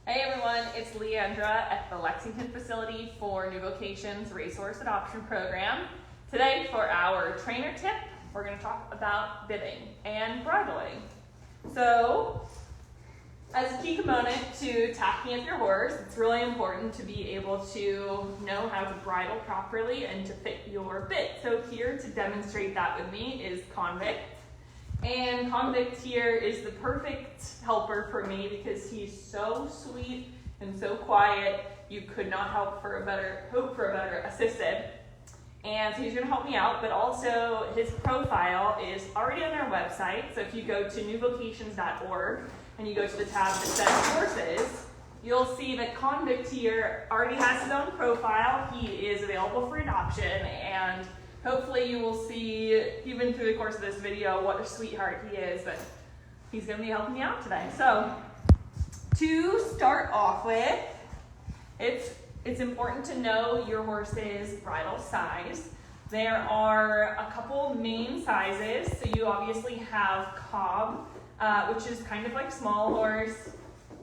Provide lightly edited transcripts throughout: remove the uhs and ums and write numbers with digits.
Hey everyone, it's Leandra at the Lexington facility for New Vocations Racehorse Adoption Program. Today for our trainer tip, we're going to talk about bidding and bridling. So, as a key component to tacking up your horse, it's really important to be able to know how to bridle properly and to fit your bit. So here to demonstrate that with me is Convict. And Convict here is the perfect helper for me because he's so sweet and so quiet. You could not hope for a better assistant. And so he's going to help me out, but also his profile is already on our website. So if you go to newvocations.org and you go to the tab that says horses, you'll see that Convict here already has his own profile. He is available for adoption, and hopefully you will see, even through the course of this video, what a sweetheart he is, but he's going to be helping me out today. So, to start off with, it's important to know your horse's bridle size. There are a couple main sizes. So you obviously have cob, which is kind of like small horse.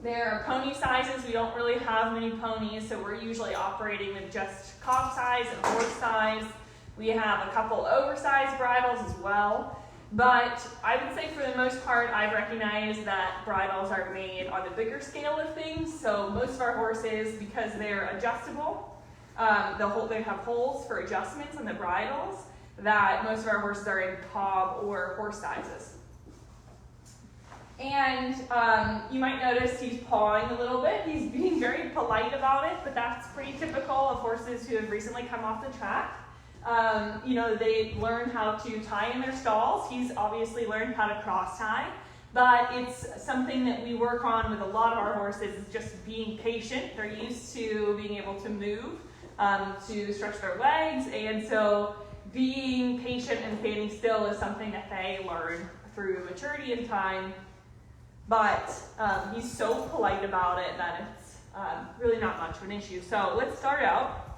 There are pony sizes. We don't really have many ponies, so we're usually operating with just cob size and horse size. We have a couple oversized bridles as well, but I would say for the most part, I've recognized that bridles are made on the bigger scale of things. So most of our horses, because they're adjustable, they have holes for adjustments on the bridles, that most of our horses are in cob or horse sizes. And you might notice he's pawing a little bit. He's being very polite about it, but that's pretty typical of horses who have recently come off the track. They learn how to tie in their stalls. He's obviously learned how to cross tie, but it's something that we work on with a lot of our horses, is just being patient. They're used to being able to move, to stretch their legs, and so being patient and standing still is something that they learn through maturity and time, but he's so polite about it that it's really not much of an issue. So let's start out.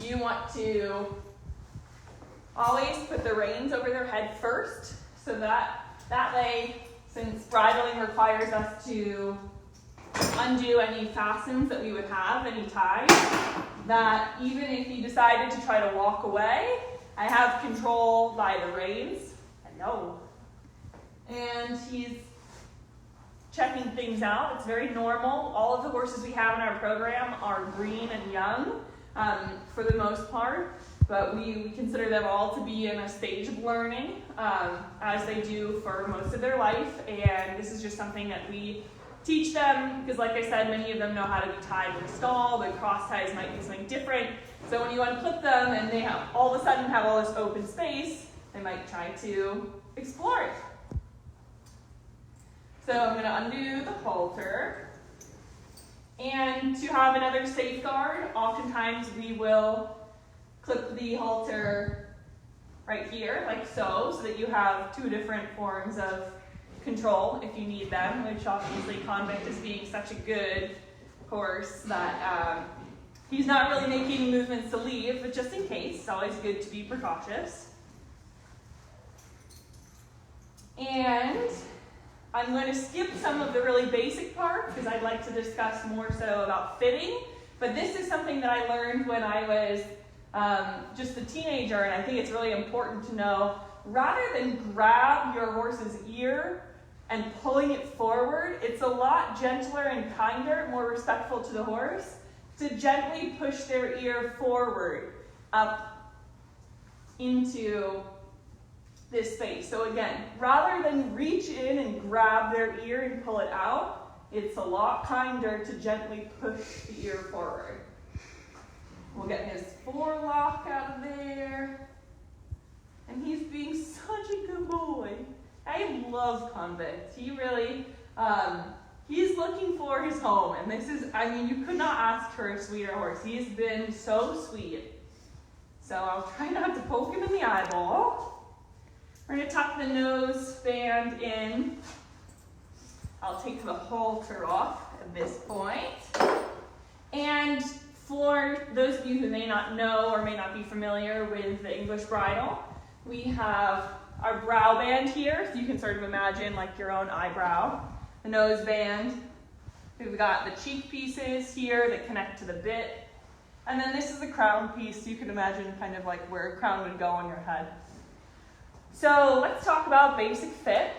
You want to always put the reins over their head first, so that way, since bridling requires us to undo any fastens that we would have, any ties, that even if you decided to try to walk away, I have control by the reins. Hello. And he's checking things out. It's very normal. All of the horses we have in our program are green and young. For the most part, but we consider them all to be in a stage of learning, as they do for most of their life, and this is just something that we teach them, because like I said, many of them know how to be tied with a stall, but cross ties might be something different, so when you unclip them and they have all of a sudden have all this open space, they might try to explore it. So I'm going to undo the halter. And to have another safeguard, oftentimes we will clip the halter right here, like so that you have two different forms of control if you need them, which obviously Convict is being such a good horse that he's not really making movements to leave, but just in case, it's always good to be precautious. And I'm going to skip some of the really basic part because I'd like to discuss more so about fitting, but this is something that I learned when I was just a teenager, and I think it's really important to know, rather than grab your horse's ear and pulling it forward, it's a lot gentler and kinder, more respectful to the horse, to gently push their ear forward up into this space. So again, rather than reach in and grab their ear and pull it out, it's a lot kinder to gently push the ear forward. We'll get his forelock out of there. And he's being such a good boy. I love Convict. He really, he's looking for his home. And this is, you could not ask for a sweeter horse. He's been so sweet. So I'll try not to poke him in the eyeball. We're going to tuck the nose band in. I'll take the halter off at this point. And for those of you who may not know or may not be familiar with the English bridle, we have our brow band here. So you can sort of imagine like your own eyebrow. The nose band We've got the cheek pieces here that connect to the bit. And then this is the crown piece. You can imagine kind of like where a crown would go on your head. So let's talk about basic fit.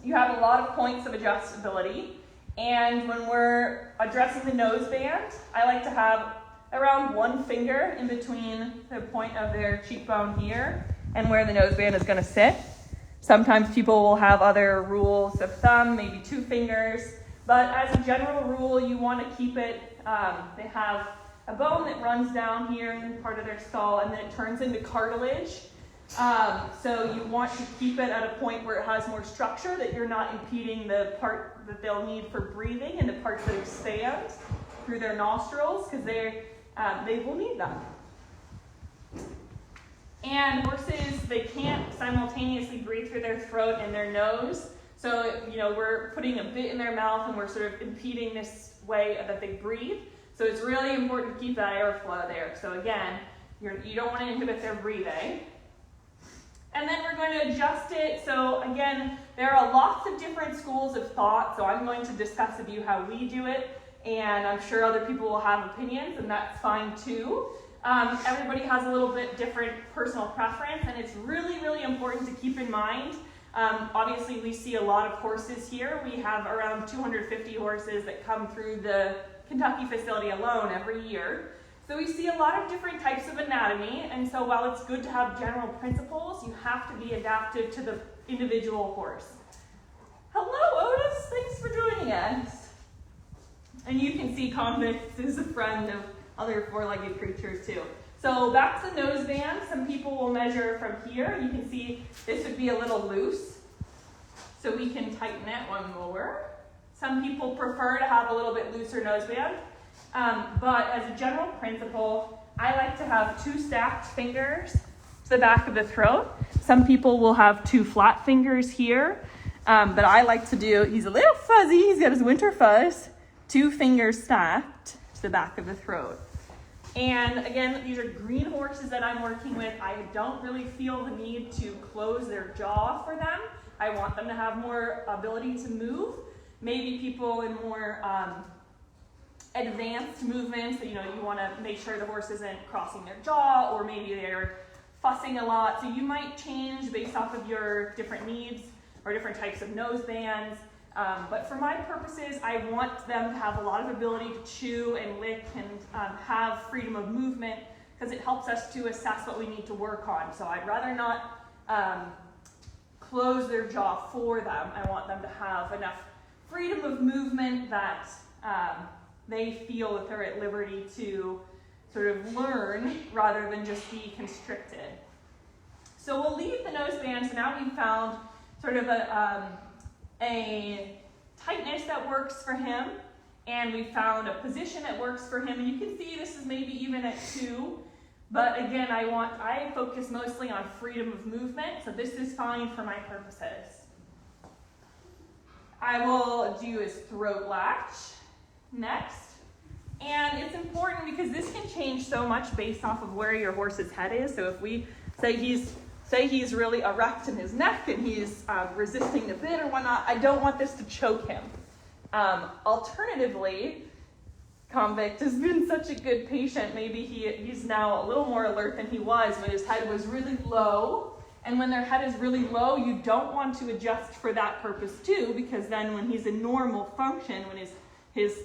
You have a lot of points of adjustability. And when we're addressing the noseband, I like to have around one finger in between the point of their cheekbone here and where the noseband is going to sit. Sometimes people will have other rules of thumb, maybe 2 fingers. But as a general rule, you want to keep it, they have a bone that runs down here in part of their skull, and then it turns into cartilage. So you want to keep it at a point where it has more structure, that you're not impeding the part that they'll need for breathing and the parts that expand through their nostrils, because they will need that. And horses, they can't simultaneously breathe through their throat and their nose. So, we're putting a bit in their mouth and we're sort of impeding this way that they breathe. So it's really important to keep that airflow there. So again, you don't want to inhibit their breathing. And then we're going to adjust it. So again, there are lots of different schools of thought. So I'm going to discuss with you how we do it. And I'm sure other people will have opinions, and that's fine too. Everybody has a little bit different personal preference, and it's really, really important to keep in mind. Obviously, we see a lot of horses here. We have around 250 horses that come through the Kentucky facility alone every year. So we see a lot of different types of anatomy, and so while it's good to have general principles, you have to be adaptive to the individual horse. Hello, Otis. Thanks for joining us. And you can see Convict is a friend of other four-legged creatures too. So back to the noseband. Some people will measure from here. You can see this would be a little loose. So we can tighten it one more. Some people prefer to have a little bit looser noseband. But as a general principle, I like to have 2 stacked fingers to the back of the throat. Some people will have 2 flat fingers here. But I like to do, he's a little fuzzy, he's got his winter fuzz, 2 fingers stacked to the back of the throat. And again, these are green horses that I'm working with. I don't really feel the need to close their jaw for them. I want them to have more ability to move. Maybe people in more advanced movements, that, you want to make sure the horse isn't crossing their jaw, or maybe they're fussing a lot. So you might change based off of your different needs or different types of nosebands. But for my purposes, I want them to have a lot of ability to chew and lick and have freedom of movement, because it helps us to assess what we need to work on. So I'd rather not close their jaw for them. I want them to have enough freedom of movement that they feel that they're at liberty to sort of learn rather than just be constricted. So we'll leave the noseband. So now we've found sort of a tightness that works for him, and we found a position that works for him. And you can see this is maybe even at 2, but again, I focus mostly on freedom of movement, so this is fine for my purposes. I will do his throat latch next, and it's important because this can change so much based off of where your horse's head is. So if we say he's really erect in his neck and he's resisting the bit or whatnot, I don't want this to choke him. Alternatively, Convict has been such a good patient. Maybe he's now a little more alert than he was when his head was really low. And when their head is really low, you don't want to adjust for that purpose too, because then when he's in normal function, when his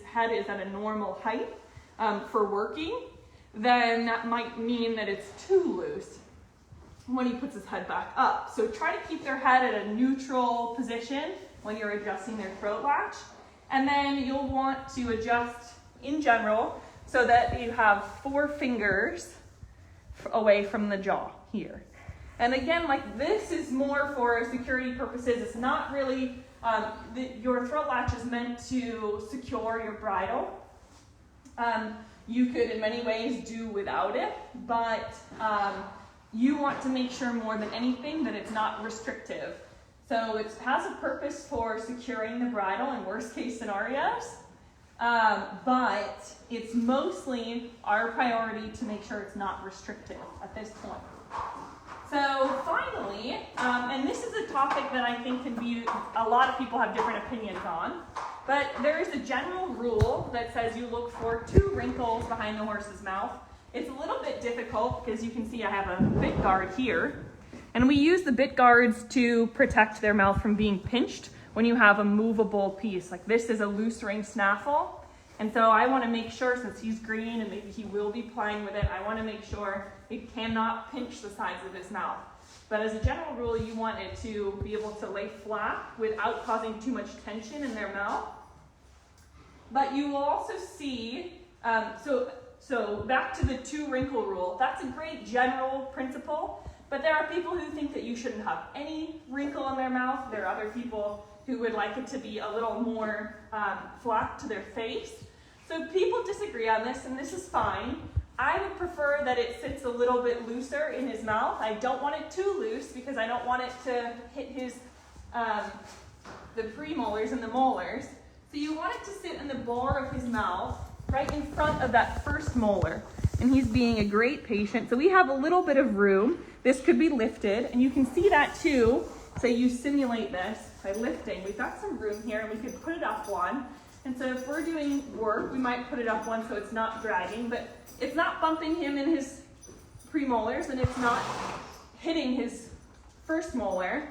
head is at a normal height for working, then that might mean that it's too loose when he puts his head back up. So try to keep their head at a neutral position when you're adjusting their throat latch. And then you'll want to adjust in general so that you have 4 fingers away from the jaw here. And again, like this is more for security purposes. It's not really, your throat latch is meant to secure your bridle. You could in many ways do without it, but you want to make sure more than anything that it's not restrictive. So it has a purpose for securing the bridle in worst case scenarios, but it's mostly our priority to make sure it's not restrictive at this point. So finally, and this is a topic that I think a lot of people have different opinions on, But there is a general rule that says you look for 2 wrinkles behind the horse's mouth. It's a little bit difficult because you can see I have a bit guard here. And we use the bit guards to protect their mouth from being pinched when you have a movable piece. Like this is a loose ring snaffle. And so I want to make sure, since he's green and maybe he will be playing with it, I want to make sure it cannot pinch the sides of his mouth. But as a general rule, you want it to be able to lay flat without causing too much tension in their mouth. But you will also see, so back to the 2 wrinkle rule. That's a great general principle, but there are people who think that you shouldn't have any wrinkle in their mouth. There are other people who would like it to be a little more flat to their face. So people disagree on this, and this is fine. I would prefer that it sits a little bit looser in his mouth. I don't want it too loose because I don't want it to hit his the premolars and the molars. So you want it to sit in the bar of his mouth, right in front of that first molar. And he's being a great patient. So we have a little bit of room. This could be lifted, and you can see that too. So you simulate this by lifting. We've got some room here, and we could put it up one. And so if we're doing work, we might put it up one so it's not dragging, but it's not bumping him in his premolars, and it's not hitting his first molar.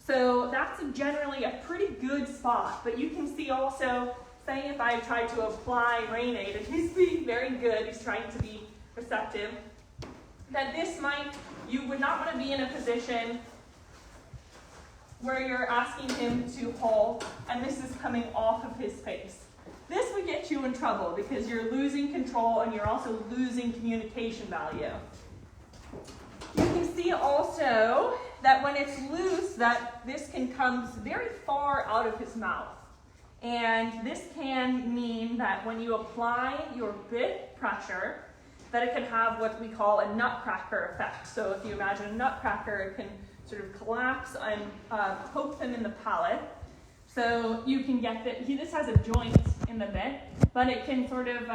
So that's generally a pretty good spot. But you can see also, say if I tried to apply rain aid, and he's being very good, he's trying to be receptive, that you would not want to be in a position where you're asking him to hold, and this is coming off of his face. This would get you in trouble because you're losing control and you're also losing communication value. You can see also that when it's loose, that this can come very far out of his mouth. And this can mean that when you apply your bit pressure, that it can have what we call a Nutcracker effect. So if you imagine a nutcracker, it can sort of collapse and poke them in the palate. So you can get that, this has a joint in the bit, but it can sort of,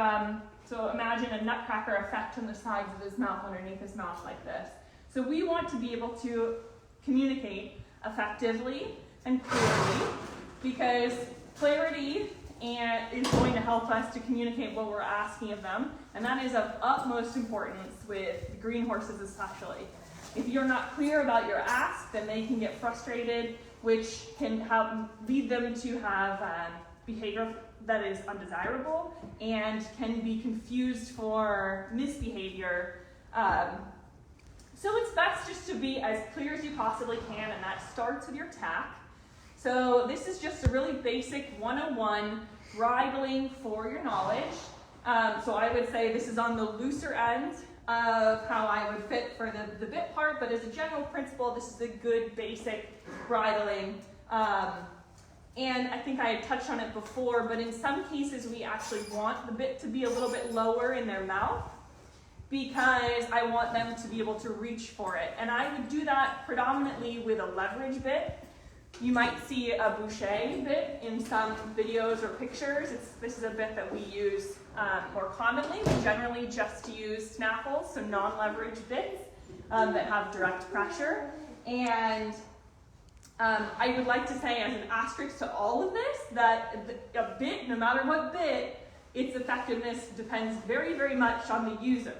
so imagine a nutcracker effect on the sides of his mouth, underneath his mouth like this. So we want to be able to communicate effectively and clearly, because clarity is going to help us to communicate what we're asking of them, and that is of utmost importance with green horses especially. If you're not clear about your ask, then they can get frustrated, which can lead them to have behavior that is undesirable and can be confused for misbehavior. So it's best just to be as clear as you possibly can, and that starts with your tack. So this is just a really basic 101 bridling for your knowledge. So I would say this is on the looser end of how I would fit for the bit part, but as a general principle, this is a good basic bridling. And I think I had touched on it before, but in some cases we actually want the bit to be a little bit lower in their mouth because I want them to be able to reach for it. And I would do that predominantly with a leverage bit. You might see a boucher bit in some videos or pictures. This is a bit that we use more commonly. We generally just use snaffles, so non-leverage bits that have direct pressure. And I would like to say as an asterisk to all of this that a bit, no matter what bit, its effectiveness depends very, very much on the user.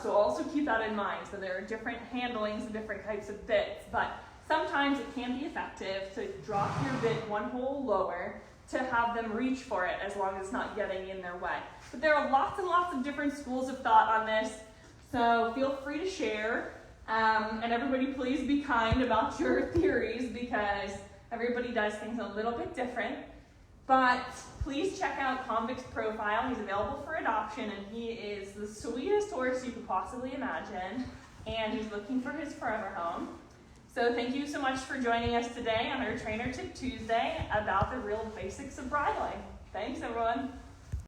So also keep that in mind. So there are different handlings and different types of bits, but sometimes it can be effective to drop your bit one hole lower to have them reach for it as long as it's not getting in their way. But there are lots and lots of different schools of thought on this, so feel free to share. And everybody please be kind about your theories because everybody does things a little bit different. But please check out Convict's profile. He's available for adoption, and he is the sweetest horse you could possibly imagine, and he's looking for his forever home. So thank you so much for joining us today on our Trainer Tip Tuesday about the real basics of bridling. Thanks, everyone.